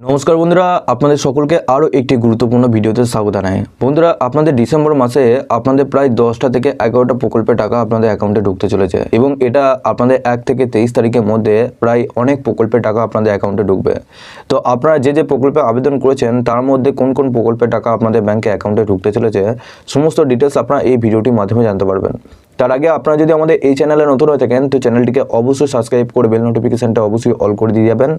নমস্কার বন্ধুরা, আপনাদের সকলকে আরও একটি গুরুত্বপূর্ণ ভিডিওতে স্বাগত জানাই। বন্ধুরা, আপনাদের ডিসেম্বর মাসে আপনাদের প্রায় 10টা থেকে 11টা প্রকল্পের টাকা আপনাদের অ্যাকাউন্টে ঢুকতে চলেছে এবং এটা আপনাদের 1 থেকে 23 তারিখের মধ্যে প্রায় অনেক প্রকল্পের টাকা আপনাদের অ্যাকাউন্টে ঢুকবে। তো আপনারা যে প্রকল্পে আবেদন করেছেন তার মধ্যে কোন কোন প্রকল্পের টাকা আপনাদের ব্যাংকে অ্যাকাউন্টে ঢুকতে চলেছে সমস্ত ডিটেলস আপনারা এই ভিডিওটির মাধ্যমে জানতে পারবেন। তার আগে আপনারা যদি আমাদের এই চ্যানেলে নতুন হয়ে থাকেন তো চ্যানেলটিকে অবশ্যই সাবস্ক্রাইব করে বেল নোটিফিকেশানটা অবশ্যই অল করে দিয়ে যাবেন,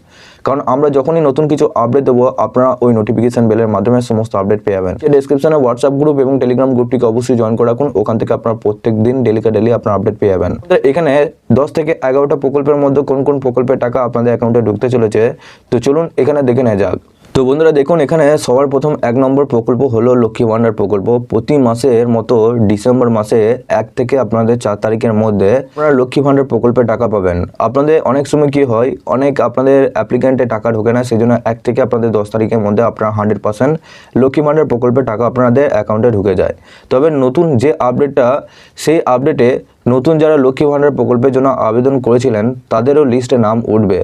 কারণ আমরা যখনই নতুন কিছু আপডেট দেবো আপনারা ওই নোটিফিকেশান বেলের মাধ্যমে সমস্ত আপডেট পেয়ে যাবেন। ডেসক্রিপশনে হোয়াটসঅ্যাপ গ্রুপ এবং টেলিগ্রাম গ্রুপটিকে অবশ্যই জয়েন করে রাখুন, ওখান থেকে আপনারা প্রত্যেক দিন ডেলি আপনার আপডেট পেয়ে যাবেন। এখানে 10 থেকে 11টা প্রকল্পের মধ্যে কোন কোন প্রকল্পের টাকা আপনাদের অ্যাকাউন্টে ঢুকতে চলেছে তো চলুন এখানে দেখে নেওয়া যাক। তো বন্ধুরা দেখুন, এখানে সবার প্রথম 1 নম্বর প্রকল্প হলো লক্ষ্মী ভান্ডার প্রকল্প। প্রতি মাসের মতো ডিসেম্বর মাসে 1 থেকে আপনাদের 4 তারিখের মধ্যে আপনারা লক্ষ্মী ভান্ডার প্রকল্পের টাকা পাবেন। আপনাদের অনেক সময় কি হয়, অনেক আপনাদের অ্যাপ্লিক্যান্টের টাকা ঢোকে না, সেই জন্য 1 থেকে আপনাদের 10 তারিখের মধ্যে আপনারা 100% লক্ষ্মী ভান্ডার প্রকল্পের টাকা আপনাদের অ্যাকাউন্টে ঢুকে যায়। তবে নতুন যে আপডেটটা, সেই আপডেটে নতুন যারা লক্ষ্মী ভান্ডার প্রকল্পের জন্য আবেদন করেছিলেন তাদেরও লিস্টে নাম উঠবে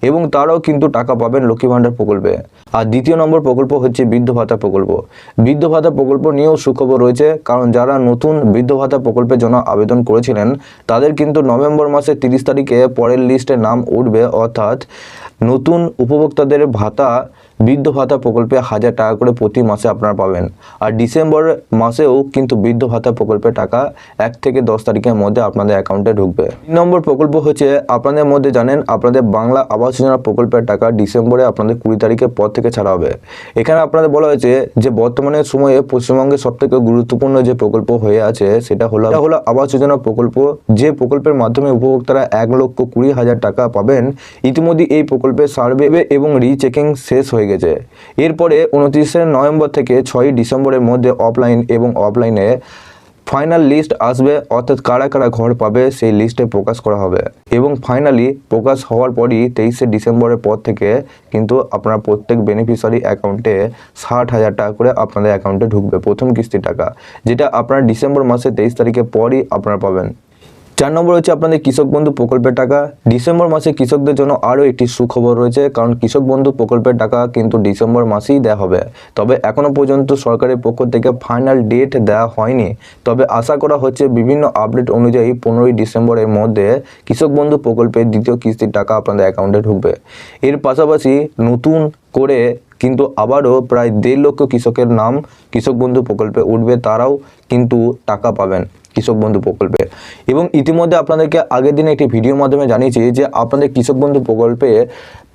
এবং তারাও কিন্তু টাকা পাবেন লক্ষ্মী ভান্ডার প্রকল্পে। আর দ্বিতীয় নম্বর প্রকল্প হচ্ছে বৃদ্ধ ভাতা প্রকল্প। বৃদ্ধ ভাতা প্রকল্প নিয়েও সুখবর রয়েছে, কারণ যারা নতুন বৃদ্ধ ভাতা প্রকল্পের জন্য আবেদন করেছিলেন তাদের কিন্তু নভেম্বর মাসের 30 তারিখে পরের লিস্টে নাম উঠবে, অর্থাৎ নতুন উপভোক্তাদের ভাতা বৃদ্ধ ভাতা প্রকল্পে 1000 টাকা করে প্রতি মাসে আপনারা পাবেন। আর ডিসেম্বর মাসেও কিন্তু বৃদ্ধ ভাতা প্রকল্পের টাকা 1 থেকে 10 তারিখের মধ্যে আপনাদের অ্যাকাউন্টে ঢুকবে। 3 নম্বর প্রকল্প হচ্ছে আপনাদের মধ্যে জানেন আপনাদের বাংলা আবাস যোজনা প্রকল্পের টাকা ডিসেম্বরে আপনাদের 20 তারিখের পর থেকে ছাড়া হবে। এখানে আপনাদের বলা হয়েছে যে বর্তমানে সময়ে পশ্চিমবঙ্গের সবথেকে গুরুত্বপূর্ণ যে প্রকল্প হয়ে আছে সেটা হলো আবাস যোজনা প্রকল্প, যে প্রকল্পের মাধ্যমে উপভোক্তারা 1,20,000 টাকা পাবেন। ইতিমধ্যে এই প্রকল্পের সার্ভে এবং রিচেকিং শেষ হয়ে গেছে। এরপরে 29শে নভেম্বর থেকে 6ই ডিসেম্বরের মধ্যে অফলাইন এবং অফলাইনে ফাইনাল লিস্ট আসবে, অর্থাৎ কারা কারা ঘর পাবে সেই লিস্টে প্রকাশ করা হবে এবং ফাইনালি প্রকাশ হওয়ার পরই 23শে ডিসেম্বরের পর থেকে কিন্তু আপনার প্রত্যেক বেনিফিশিয়ারি অ্যাকাউন্টে 60,000 টাকা করে আপনাদের অ্যাকাউন্টে ঢুকবে প্রথম কিস্তির টাকা, যেটা আপনার ডিসেম্বর মাসে 23 তারিখের পরই আপনারা পাবেন। 4 নম্বর হচ্ছে আপনাদের কৃষক বন্ধু প্রকল্পের টাকা। ডিসেম্বর মাসে কৃষকদের জন্য আরও একটি সুখবর রয়েছে, কারণ কৃষক বন্ধু প্রকল্পের টাকা কিন্তু ডিসেম্বর মাসেই দেওয়া হবে। তবে এখনও পর্যন্ত সরকারের পক্ষ থেকে ফাইনাল ডেট দেওয়া হয়নি, তবে আশা করা হচ্ছে বিভিন্ন আপডেট অনুযায়ী 15ই ডিসেম্বরের মধ্যে কৃষক বন্ধু প্রকল্পের দ্বিতীয় কিস্তির টাকা আপনাদের অ্যাকাউন্টে ঢুকবে। এর পাশাপাশি নতুন করে কিন্তু আবারও প্রায় 1.5 লক্ষ কৃষকের নাম কৃষক বন্ধু প্রকল্পে উঠবে, তারাও কিন্তু টাকা পাবেন কৃষক বন্ধু প্রকল্পে। এবং ইতিমধ্যে আপনাদেরকে আগের দিনে একটি ভিডিওর মাধ্যমে জানিয়েছি যে আপনাদের কৃষক বন্ধু প্রকল্পে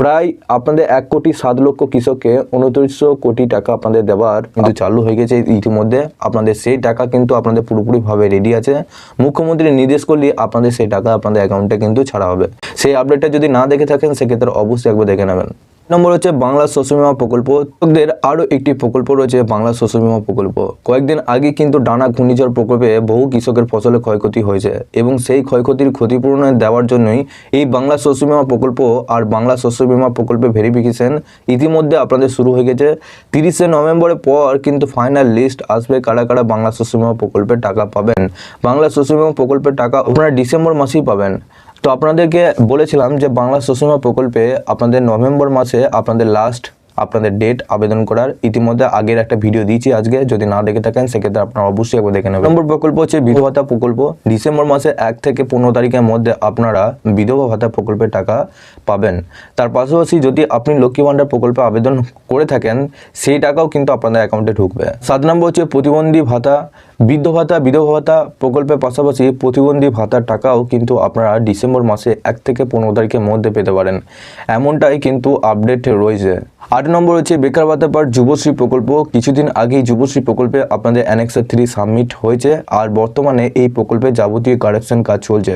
প্রায় আপনাদের 1,07,00,000 কৃষককে 2900 কোটি টাকা আপনাদের দেওয়ার কিন্তু চালু হয়ে গেছে ইতিমধ্যে। আপনাদের সেই টাকা কিন্তু আপনাদের পুরোপুরিভাবে রেডি আছে। মুখ্যমন্ত্রী নির্দেশ করলে আপনাদের সেই টাকা আপনাদের অ্যাকাউন্টে কিন্তু ছাড়া হবে। সেই আপডেটটা যদি না দেখে থাকেন সেক্ষেত্রে অবশ্যই একবার দেখে নেবেন। নম্বর হচ্ছে বাংলা শস্য বীমা প্রকল্প। কৃষকদের আরও একটি প্রকল্প রয়েছে বাংলা শস্য বীমা প্রকল্প। কয়েকদিন আগে কিন্তু ডানা ঘূর্ণিঝড় প্রকল্পে বহু কৃষকের ফসলের ক্ষয়ক্ষতি হয়েছে এবং সেই ক্ষয়ক্ষতির ক্ষতিপূরণ দেওয়ার জন্যই এই বাংলা শস্য বীমা প্রকল্প আর বাংলা শস্য বীমা প্রকল্পের ভেরিফিকেশন ইতিমধ্যে আপনাদের শুরু হয়ে গেছে। 30শে নভেম্বরের পর কিন্তু ফাইনাল লিস্ট আসবে কারা কারা বাংলা শস্য বীমা প্রকল্পের টাকা পাবেন। বাংলা শস্য বীমা প্রকল্পের টাকা আপনারা ডিসেম্বর মাসেই পাবেন। তো আপনাদেরকে বলেছিলাম যে বাংলা শস্য বীমা প্রকল্পে আপনাদের নভেম্বর মাসে আপনাদের লাস্ট আপনাদের ডেট আবেদন করার, ইতিমধ্যে আগের একটা ভিডিও দিয়েছি আজকে, যদি না দেখে থাকেন সেক্ষেত্রে আপনারা অবশ্যই একবার দেখে নেবেন। নম্বর প্রকল্প হচ্ছে বিধবা ভাতা প্রকল্প। ডিসেম্বর মাসে 1 থেকে 15 তারিখের মধ্যে আপনারা বিধবা ভাতা প্রকল্পের টাকা পাবেন। তার পাশাপাশি যদি আপনি লক্ষ্মী ভান্ডার প্রকল্পে আবেদন করে থাকেন সেই টাকাও কিন্তু আপনাদের অ্যাকাউন্টে ঢুকবে। 7 নম্বর হচ্ছে প্রতিবন্ধী ভাতা। বৃদ্ধ ভাতা বিধবা ভাতা প্রকল্পের পাশাপাশি প্রতিবন্ধী ভাতার টাকাও কিন্তু আপনারা ডিসেম্বর মাসে 1 থেকে 15 তারিখের মধ্যে পেতে পারেন, এমনটাই কিন্তু আপডেট রয়েছে। 8 নম্বর হচ্ছে বেকার ভাতা পার যুবশ্রী প্রকল্প। কিছুদিন আগেই যুবশ্রী প্রকল্পে আপনাদের অ্যানেক্সার 3 সাবমিট হয়েছে আর বর্তমানে এই প্রকল্পে যাবতীয় কারেকশন কাজ চলছে।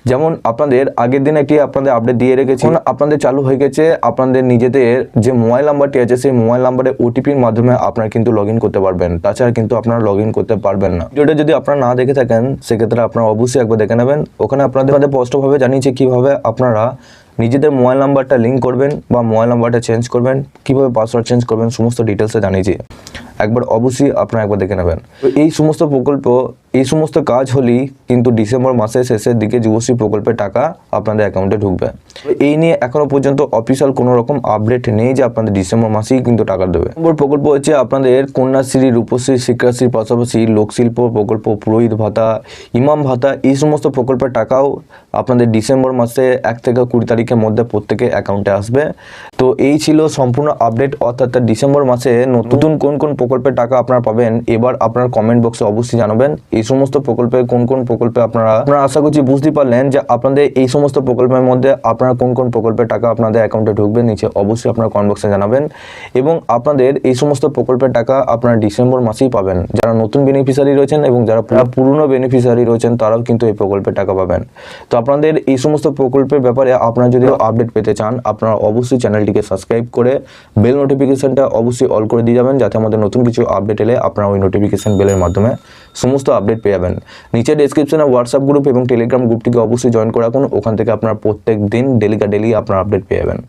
যেমন আপনাদের আগের দিন একটি আপনাদের আপডেট দিয়ে রেখেছি, আপনাদের চালু হয়ে গেছে আপনাদের নিজেদের যে মোবাইল নাম্বারটি আছে সেই মোবাইল নাম্বারে ওটিপির মাধ্যমে আপনারা কিন্তু লগ ইন করতে পারবেন, তাছাড়া কিন্তু আপনারা লগ ইন করতে পারবেন না। ভিডিওটা যদি আপনারা না দেখে থাকেন সেক্ষেত্রে আপনারা অবশ্যই একবার দেখে নেবেন। ওখানে আপনাদের স্পষ্টভাবে জানিয়েছি কীভাবে আপনারা নিজেদের মোবাইল নাম্বারটা লিঙ্ক করবেন বা মোবাইল নাম্বারটা চেঞ্জ করবেন, কীভাবে পাসওয়ার্ড চেঞ্জ করবেন, সমস্ত ডিটেলসে জানিয়েছি। একবার অবশ্যই আপনারা একবার দেখে নেবেন। তো এই সমস্ত প্রকল্প এই সমস্ত কাজ হলেই কিন্তু ডিসেম্বর মাসের শেষের দিকে যুবশ্রী প্রকল্পের টাকা আপনাদের অ্যাকাউন্টে ঢুকবে। এই নিয়ে এখনো পর্যন্ত অফিসিয়াল কোনো রকম আপডেট নেই যে আপনাদের ডিসেম্বর মাসেই কিন্তু টাকা দেবে। নম্বর প্রকল্প হচ্ছে আপনাদের কন্যাশ্রী, রূপশ্রী, শিক্ষাশ্রীর পাশাপাশি লোকশিল্প প্রকল্প, পুরোহিত ভাতা, ইমাম ভাতা, এই সমস্ত প্রকল্পের টাকাও আপনাদের ডিসেম্বর মাসে 1 থেকে 20 তারিখের মধ্যে প্রত্যেকের অ্যাকাউন্টে আসবে। তো এই ছিল সম্পূর্ণ আপডেট, অর্থাৎ ডিসেম্বর মাসে নতুন কোন কোন প্রকল্পের টাকা আপনারা পাবেন। এবার আপনার কমেন্ট বক্সে অবশ্যই জানাবেন এই সমস্ত প্রকল্পে কোন কোন প্রকল্পে আপনারা আশা করছি বুঝতে পারলেন যে আপনাদের এই সমস্ত প্রকল্পের মধ্যে আপনারা কোন কোন প্রকল্পের টাকা আপনাদের অ্যাকাউন্টে ঢুকবে। নিচে অবশ্যই আপনারা কমেন্ট বক্সে জানাবেন এবং আপনাদের এই সমস্ত প্রকল্পের টাকা আপনারা ডিসেম্বর মাসেই পাবেন। যারা নতুন বেনিফিশিয়ারি রয়েছেন এবং যারা পুরনো বেনিফিশিয়ারি রয়েছেন তারাও কিন্তু এই প্রকল্পের টাকা পাবেন। তো আপনাদের এই সমস্ত প্রকল্পের ব্যাপারে আপনারা যদি আপডেট পেতে চান আপনারা অবশ্যই চ্যানেলটিকে সাবস্ক্রাইব করে বেল নোটিফিকেশনটা অবশ্যই অল করে দিয়ে যাবেন, যাতে আমাদের নতুন কিছু আপডেট এলে আপনারা ওই নোটিফিকেশন বেলের মাধ্যমে সমস্ত আপডেট পেয়ে যাবেন। নিচে ডেসক্রিপশনে হোয়াটসঅ্যাপ গ্রুপ এবং টেলিগ্রাম গ্রুপটিকে অবশ্যই জয়েন করে রাখুন, ওখান থেকে আপনারা প্রত্যেক দিন ডেলি আপনারা আপডেট পেয়ে যাবেন।